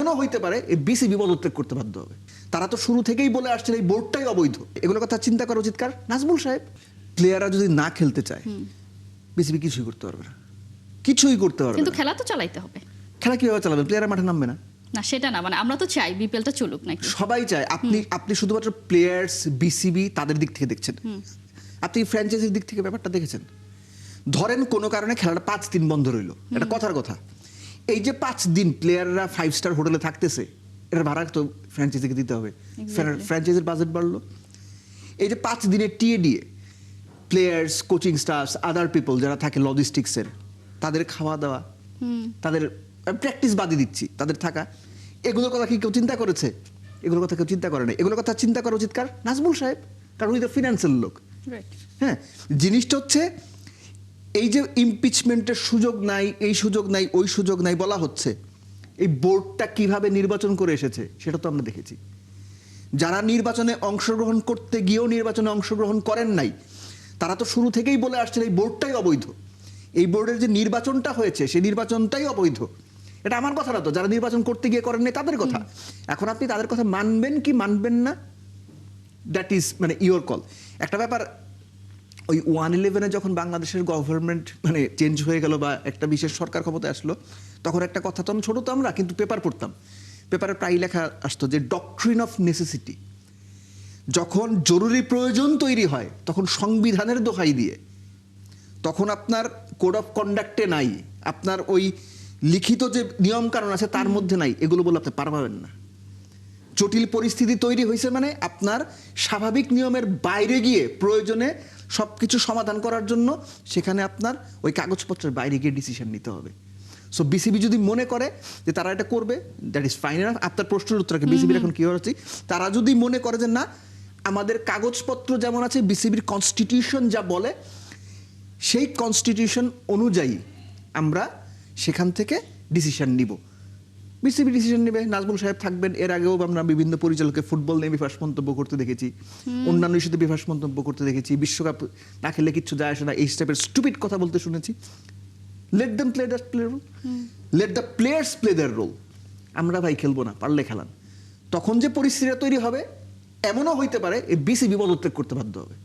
এমনও হইতে পারে এই বিসিবি পদত্যাগ করতে বাধ্য হবে। তারা তো শুরু থেকেই বলে আসছেন এই বোর্ডটাই অবৈধ। এগুলো কথা চিন্তা করা উচিত কার? নাজমুল সাহেব। প্লেয়াররা যদি না খেলতে চায় বিসিবি কিছুই করতে পারবে না, কিছুই করতে পারবে কিন্তু না। খেলা তো চালাইতে হবে। খেলা কিভাবে চালাবে? প্লেয়াররা মাঠে নামবে না। না সেটা না, মানে আমরা তো চাই বিপিএলটা চলুক নাকি? সবাই চায়। আপনি শুধুমাত্র প্লেয়ার্স বিসিবি তাদের দিক থেকে দেখছেন, আপনি ফ্র্যাঞ্চাইজির দিক থেকে ব্যাপারটা দেখেছেন। ধরেন কোনো কারণে খেলাটা 5 দিন বন্ধ রইল, এটা কথার কথা। এই যে 5 দিন প্লেয়াররা 5 স্টার হোটেলে থাকতেছে, এটার ভাড়া তো ফ্র্যাঞ্চাইজিকে দিতে হবে। ফ্র্যাঞ্চাইজির বাজেট বাড়লো। এই যে 5 দিনের TA DA, players, coaching staff, other people যারা থাকে লজিস্টিক্সের, তাদের খাওয়া দাওয়া, তাদের প্র্যাকটিস বাদই দিচ্ছি, তাদের থাকা, এগুলোর কথা কি কেউ চিন্তা করেছে? এগুলোর কথা কেউ চিন্তা করে না। এগুলোর কথা চিন্তা করা উচিত কার? নাজমুল সাহেব, কারণ উনি তো ফিনান্সিয়াল লোক। হ্যাঁ, জিনিসটা হচ্ছে এই যে ইমপিচমেন্টের সুযোগ নাই, এই সুযোগ নাই, ওই সুযোগ নাই বলা হচ্ছে, এই বোর্ডটা কিভাবে নির্বাচন করে এসেছে সেটা তো আমরা দেখেছি। যারা নির্বাচনে অংশগ্রহণ করতে গিয়েও নির্বাচনে অংশগ্রহণ করেন নাই, তারা তো শুরু থেকেই বলে আসছেন এই বোর্ডটাই অবৈধ। এই বোর্ডের যে নির্বাচনটা হয়েছে সেই নির্বাচনটাই অবৈধ। এটা আমার কথা না তো, যারা নির্বাচন করতে গিয়ে করেন নাই তাদের কথা। এখন আপনি তাদের কথা মানবেন কি মানবেন না, দ্যাট ইজ মানে ইওর কল। একটা ব্যাপার, ওই 1/11 যখন বাংলাদেশের গভর্নমেন্ট মানে চেঞ্জ হয়ে গেল বা একটা বিশেষ সরকার ক্ষমতায় আসলো, তখন একটা কথা, তখন ছোট তো আমরা, কিন্তু পেপার পড়তাম, পেপারে প্রায় লেখা আসতো যে ডক্ট্রিন অফ নেসেসিটি। যখন জরুরি প্রয়োজন তৈরি হয় তখন সংবিধানের দোহাই দিয়ে, তখন আপনার কোড অফ কন্ডাক্টে নাই, আপনার ওই লিখিত যে নিয়ম কানুন আছে তার মধ্যে নাই, এগুলো বলে আপনি পারবেন না। জটিল পরিস্থিতি তৈরি হয়েছে মানে আপনার স্বাভাবিক নিয়মের বাইরে গিয়ে প্রয়োজনে সবকিছু সমাধান করার জন্য সেখানে আপনার ওই কাগজপত্রের বাইরে গিয়ে ডিসিশন নিতে হবে। সো বিসিবি যদি মনে করে যে তারা এটা করবে, দ্যাট ইজ ফাইন এনাফ। আপনার প্রশ্নের উত্তরকে বিসিবির এখন কি হচ্ছে, তারা যদি মনে করে যে না, আমাদের কাগজপত্র যেমন আছে, বিসিবির কনস্টিটিউশন যা বলে সেই কনস্টিটিউশন অনুযায়ী আমরা সেখান থেকে ডিসিশন নিব, বিসিবি ডিসিশন নেবে। নাজমুল সাহেব থাকবেন। এর আগেও আমরা বিভিন্ন পরিচালককে ফুটবল নিয়ে বিভাস মন্তব্য করতে দেখেছি, অন্যান্য ইস্যুতে বিভাস মন্তব্য করতে দেখেছি, বিশ্বকাপ না খেলে কিচ্ছু যায় আসে না, এই টাইপের স্টুপিড কথা বলতে শুনেছি। Let them play that play role, let the players play their role. আমরা ভাই খেলবো না, পারলে খেলান। তখন যে পরিস্থিতিটা তৈরি হবে, এমনও হইতে পারে এই বিসিবি পদত্যাগ করতে বাধ্য হবে।